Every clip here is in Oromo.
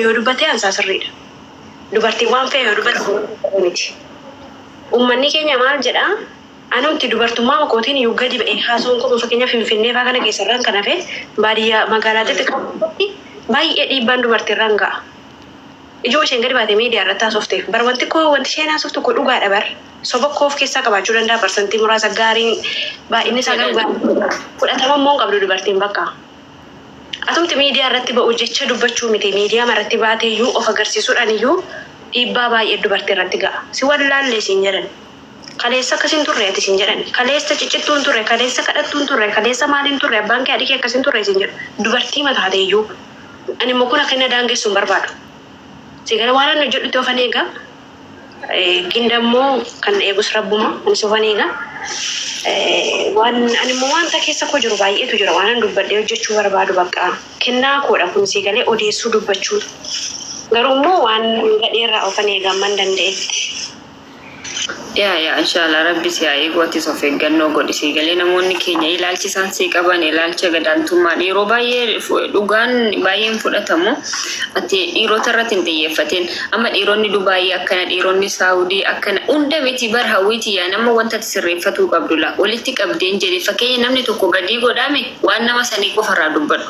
yoo dubbate ansaa sirriidha. Dubartiiwwan fee yoo dubbate miti. Uummanni keenya maal jedhaa? Anumti dubartummaa makootiin yoo gadi ba'e haasawuun kun fakkeenyaaf Finfinnee fa'aa kana keessarraan kan hafe baadiyyaa magaalaa xixiqqoo baay'ee dhiibbaan dubartiirraan ga'a. Ijoo isheen gadi baatee miidiyaa irratti haasofteef bar wanti isheen haasoftu kun dhugaadha bar. Soba koof keessaa qabaachuu danda'a parsantii muraasa gaariin baay'inni isaa garuu fudhatama immoo hin qabdu dubartiin bakka. Atumti miidiyaa irratti ba'u jecha dubbachuu miti miidiyaa irratti baatee iyyuu of agarsiisuudhaan iyyuu dhiibbaa baay'ee dubartii irratti ga'a. Si wallaallee siin jedhan. Kaleessa akkasiin turreeti siin jedhan. Kaleessa ciccittuun turre, kaleessa kadhattuun turre, kaleessa maaliin turre, abbaan kee adii kee akkasiin turre siin jedhu. Dubartii mataa ta'e iyyuu. Ani immoo kun akka inni daangessuun barbaadu. Si gara waan inni jedhutti ofan eegaa. Gindammoo kan eegus rabbuma anis ofan eegaa. Waan ani immoo wanta keessa koo jiru baay'eetu jira waan dubbadhee hojjechuu barbaadu bakka kennaa koodha kun si galee odeessuu dubbachuu garuu immoo waan gadheerraa ofan eegamman danda'etti. Yaa inshallah rabbi si haa eegwatti of eeggannoo godhi si galee namoonni keenya ilaalchisaan si qaban ilaalcha gadaantummaa dhiiroo baay'ee dhugaan baay'een fudhatamu ati dhiirota irratti hin xiyyeeffatin amma dhiironni Dubaayii akkana dhiironni Saawudii akkana hunda miti bar hawwiiti yaa nama wanta sirreeffatuu qabdula walitti qabdeen jedhe fakkeenya namni tokko gadii godhame waan nama sanii qofarraa dubbadhu.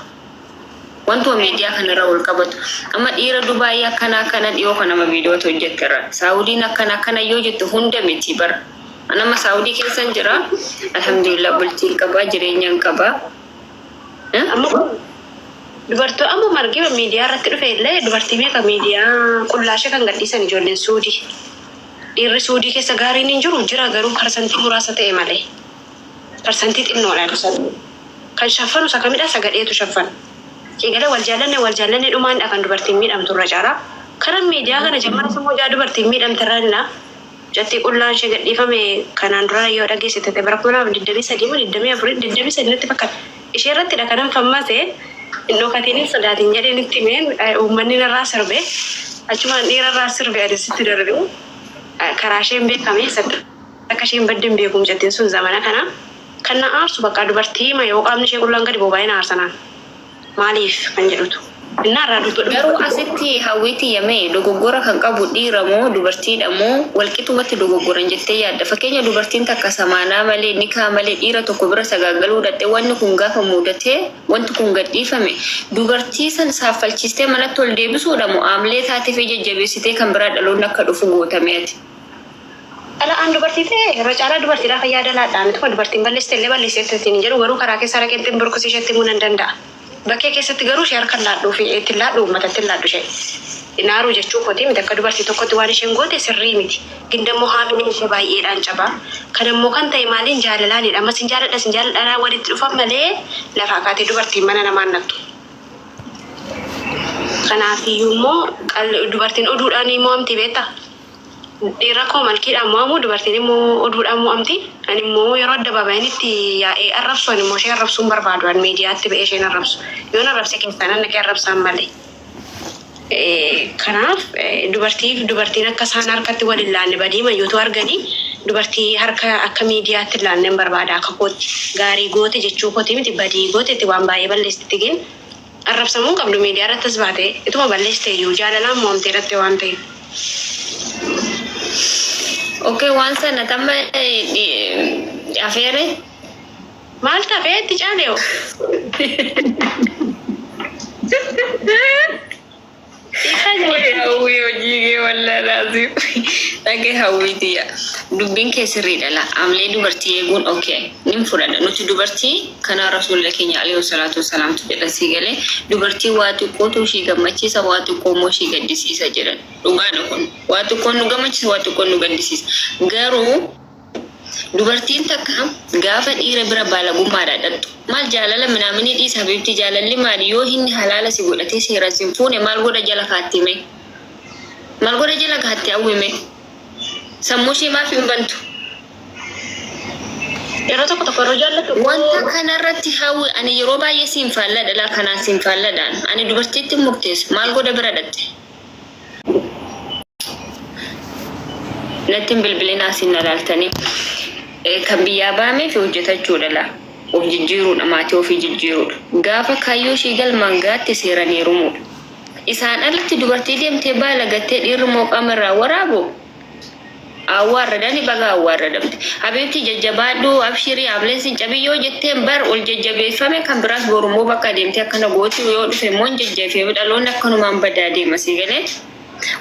Wantu media kanarra wal qabatu amma dhiira Dubaayii akkana dhiyoo kana nama viidiyoo hojjetterra Saudiin akkana yoo jettu hunda miti bar nama Saudi keessan jira alhamdulillah bultiin qaba jireenyaan qaba amma dubartii amma margi media irratti dhufe illee dubartii meeqa media qullaashee kan gadhiisan ijoolleen Suudii dhiirri Suudii keessa gaariin hin jiru jira garuu parsantii muraasa ta'e malee parsantii xinnoodha kan shaffanu sakamidha sagadheetu shaffan. Kegala wal jaalanne dhumaan kan dubartiin miidhamtu irra caala. Kanan miidiyaa kana jammaas immoo jaa dubartiin miidhamte irraa jatti qullaan ishee gadhiifame kanaan dura yoo dhageessite bara 2023 natti fakkaata. Ishee irrattidha kanan fammase innookatiin sodaatiin jedheen itti meen uummanni irraa sirbe achumaan dhiira irraa sirbe adeessitti darbe karaa isheen beekame akka isheen baddeen beekum jettiin sun zamana kana kan na aarsu bakka dubartii ma yoo qaamni ishee qullaan gadi bobaa'ee na aarsanaan. Maaliif kan jedhutu innarraa dubbadhu garuu asitti hawwiiti yamee dogoggora kan qabu dhiiramoo dubartiidhamoo walqixumatti dogoggoran jettee yaadda fakkeenya dubartiin takka samaanaa malee nikaa malee dhiira tokko bira sagaagaluu dadhee wanni kun gaafa muudatee wanti kun gadhiifame dubartii san saaffalchistee manatti ol deebisuudhamoo aamlee taatee jajjabeessitee kan biraa dhaloonni akka dhufu gootameeti. Alaan dubartii ta'e yeroo caalaa dubartiidhaaf yaada laadhaan dubartiin balleessitee balleessitee hin jedhu garuu karaa keessaa raqeettiin burkusisheetti muun hin danda'a. Bakkee keessatti garuu ishee harka laadhuu fi itti laadhuu matatti laadhu ishee. Inaaruu jechuu kooti miti akka dubartii tokkotti waan isheen goote sirrii miti. Gindammoo haamilni ishee baay'eedhaan cabaa. Kan immoo kan ta'e maaliin jaalalaanidha. Amma sin jaaladha walitti dhufan malee lafaa kaatee dubartiin mana namaan nattu. Kanaafiyyuu immoo dubartiin oduudhaan immoo amti beektaa? Dhiira koo malkiidhaan mo'amu dubartiin immoo oduudhaan mo'amti. Ani immoo yeroo adda babaa'initti yaa'ee arrabsu ani immoo ishee arrabsuun barbaadu ani miidiyaatti ba'ee isheen arrabsu. Yoon arrabse keessaan annaqee arrabsaan malee. Kanaaf dubartiin akka isaan harkatti wal hin laanne badii mayyootu arganii dubartii harka akka miidiyaatti laanneen barbaada akka kooti gaarii goote jechuu kooti miti badii goote itti waan baay'ee balleessiti gin arrabsamuun qabdu miidiyaa irrattis baate ituma balleessite iyyuu jaalalaan mo'amtee irratti waan ta'eef. Okay, once na tama affaire. Malta fete chaaleo. Hawi hojii walla lazim. Dhagee hawwiitiya. Dubbiin keessirriidha la. Amlee dubartii eeguun okay. Nin fudhadha. Nuti dubartii kana rasuulli keenya alayhi salaatu wassalaam jedha si galee dubartii waa xiqqootu ishii gammachiisa waa xiqqoo immoo ishii gaddisiisa jedhan. Dhugaadha kun. Waa xiqqoon nu gammachiisa waa xiqqoon nu gaddisiisa. Garuu dubartiin takka gaafa dhiira bira baalagummaadhaa dhattu. Maal jaalala minaamini dhiisa beekti jaalalli maali yoo inni halaala si godhatee seera sin fuune maal godha jala kaattime. Maal godha jala kaatte hawwime. Sammuu ishee maaf hin bantu. Yeroo tokko yeroo jaallatu wanta kanarratti hawwi ani yeroo baay'ee siin faalladha la kanaan siin faalladhaan ani dubartiitti murteessa maal godha bira dhatte. Nattiin bilbilinaa siin ilaaltanii kan biyyaa baamee fi hojjetachuudha la. Of jijjiiruudha maatii ofii jijjiiruudha. Gaafa kaayyoo ishee galmaan gaatti seeraniirumuudha. isaan alatti dubartii deemtee baala gattee dhiirmoo qamarraa waraabu awwaarradani baga awwaarradamte habeetti jajjabaadhu abshirii ableesin cabiyyoo jetteen bar ol jajjabeeffame kan biraas borumoo bakka deemtee akkana gooti yoo dhufe moon jajjabeeffame dhaloonni akkanumaan badaa deema siigalee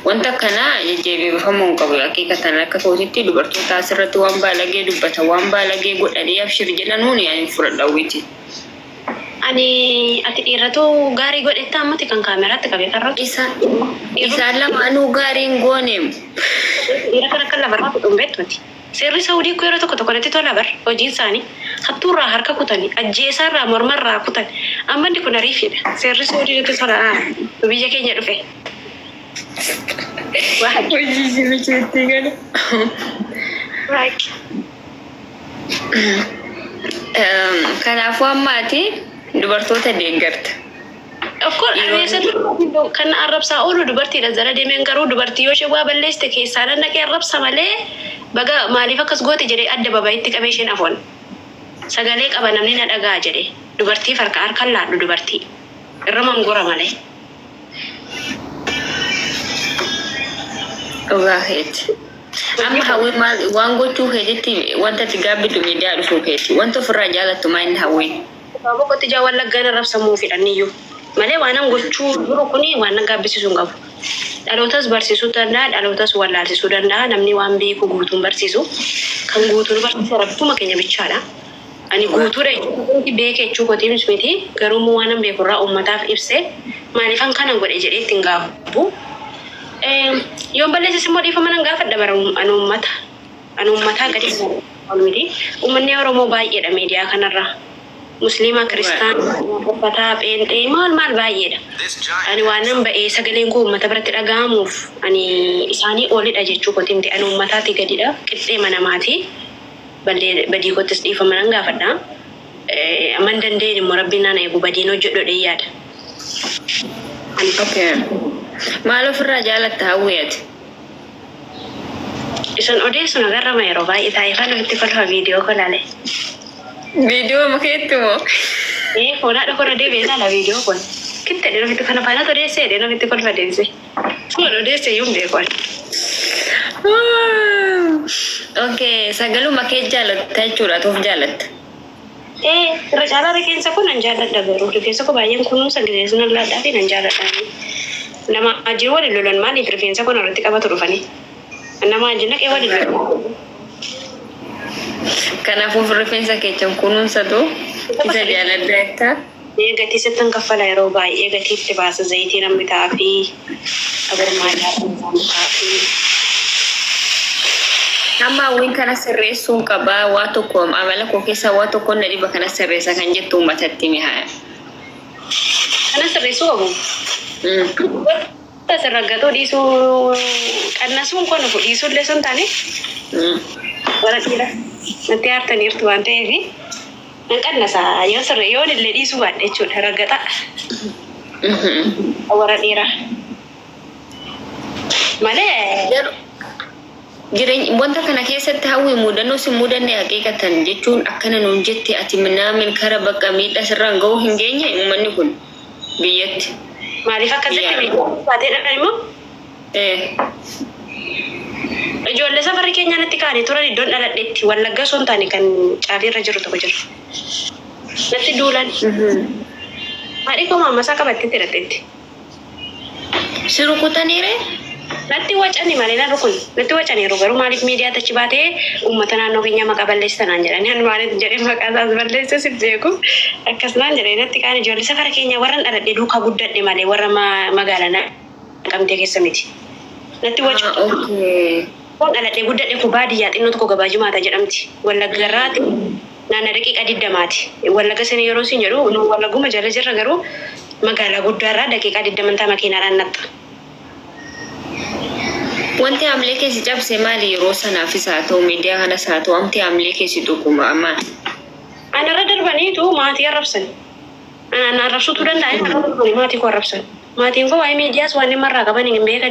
wanta kana jajjabeeffamuun qabu haqiiqatan akka kootitti dubartoota asirratti waan baalagee dubbata waan baalagee godhanii abshir jedhanuun yaani fudhadhawwiti. Ani ati dhiiratu gaarii godhetta ammati kan kaameraatti qabee karratu. Isaan lamaanuu gaariin gooneem. Dhiira kan akka labarraa kudhan beektuuti. Seerri Saawudii kun yeroo tokko natti tola bar hojiin isaanii hattuurraa harka kutanii ajjeesaarraa mormarraa kutan amma inni kun ariifiidha. Seerri Saawudii natti tola biyya keenya dhufe. Hojii sibicheetti gala. Kanaafuu ammaati dubartoota deeggarta. Of course, kan arrabsaa oolu dubartiidha. Zara deemeen garuu dubartii yoo ishee waa balleessite keessaa dhaqee arrabsa malee baga maaliif akkas goote jedhee adda babaa'itti qabee isheen afoon. Sagalee qaba namni na dhagaa jedhee dubartii harkaan laadhu dubartii irra mangura malee. Ogaheeti. Amma hawwi maal waan gochuu keetitti wanta itti gaabbitu miidiyaa dhufuu keeti wanta ofirraa jaalattu maal hawwi. Boqotti jaawallaggaan arrabsamuu fidhanniyyuu malee waan gochuu duru kuni waan gaabbisiisuu qabu. Dhalootas barsiisuu danda'a dhalootas wallaalsisuu danda'a namni waan beeku guutuun barsiisu kan guutuun barsiisu rabbuma keenya bichaadha. Ani guutuudha jechuun beekee jechuu kotii miti garuu waan beekurraa uummataaf ibsee maaliifan kanan godhe jedhee ittiin gaafu. Yoon balleessis immoo dhiifama nan gaafadha bara uummataa gadi miti uummanni Oromoo baay'eedha miidiyaa kanarraa musliima kiristaana uffataa pheenxee maal baay'eedha. Ani waan nan ba'ee sagaleen koo uummata biratti dhaga'amuuf ani isaanii olidha jechuu kooti miti ani uummataati gadidha qixxee manamaati badii kottis dhiifama nan gaafadha. Amman dandeenye immoo rabbiin naan eegu badiin hojjedhodhe yaada. Maal ofirraa jaalatta hawwiyati? Isin odeessu nagarrama yeroo baay'ee taa'ee fana itti kolfa viidiyoo kolaale. Viidiyoo makeetti moo? Foonaa dhokora deebi'ee laala viidiyoo kun. Kitte dheeraa itti kana faana odeessee dheeraa itti kolfa deemse. Kun odeessee yuun beekon. Okay, sagaluma kee jaalatta jechuudha toof jaalatta. Irra caalaa rifeensa kun nan jaalladha garuu rifeensa koo baay'een kunuunsa gizeessu nan laadhaa fi nan jaalladha. Nama ajii waliin lolan maaliif rifeensa kun irratti qabatu dhufanii? Nama ajii naqee waliin lolan. Kanaafuu rifeensa keechan kunuunsatu isa jaalladha jettaa? Gatii sittan kaffala yeroo baay'ee gatii itti baasa zayitii namni ta'aa fi abarmaadaa ta'aa fi. Amma hawwiin kana sirreessuun qabaa waa tokko amala koo keessaa waa tokko na dhiba kana sirreessa kan jettu uummatatti mihaaya. Kana sirreessuu qabu. Asirraggatoo dhiisuu qannasuun kun nufu dhiisuu illee sun taane warra dhiira natti aartaniirtu waan ta'eef nan qannasaa yoo sirre yoon illee dhiisuu baadhe jechuudha raggata warra dhiira malee jireenya wanta kana keessatti hawwi mudannoo si mudanne haqiiqatan jechuun akkana nuun jette ati minaamin kara bakka miidhaa sirraan ga'uu hin geenye uummanni kun biyyatti. Maaliif akkasitti baatee immoo? Ijoollee safarri keenya natti kaanii turan iddoon dhaladheetti wallaggaa osoo hin taane kan caafiirra jiru tokko jira. Natti duulan. Haadhi koo maammasaa qabattee hidhatteetti. Si rukutaniire? Natti wacani malee na rukun. Natti wacaniiru garuu maaliif miidiyaa tachi baatee uummata naannoo keenya maqaa balleessitanaan jedhanii han maaliif jedhee maqaa isaas balleessee si beeku akkasumaan jedhee natti kaan ijoollee safara keenya warra dhaladhee duukaa guddadhe malee warra magaalaa Naqamtee keessa miti. Natti wacani. Kun dhaladhee guddadhe ku baadiyyaa xinnoo tokko gabaa Jimaata jedhamti. Wallaggarraati naannoo daqiiqaa 20ti. Wallagga sana yeroo siin jedhu wallagguma jala jirra garuu magaalaa guddaarraa daqiiqaa 20 makiinaadhaan naxxa. Wanti amlee keessi cabse maali yeroo sanaafis haa ta'u miidiyaa kanas haa ta'u wanti amlee keessi dhuguma ammaan. Anarra darbaniitu maatii arrabsan. Ana arrabsuutu danda'an maatii koo arrabsan. Maatiin koo waa'ee miidiyaas waan dhimma irraa qaban hin beekan.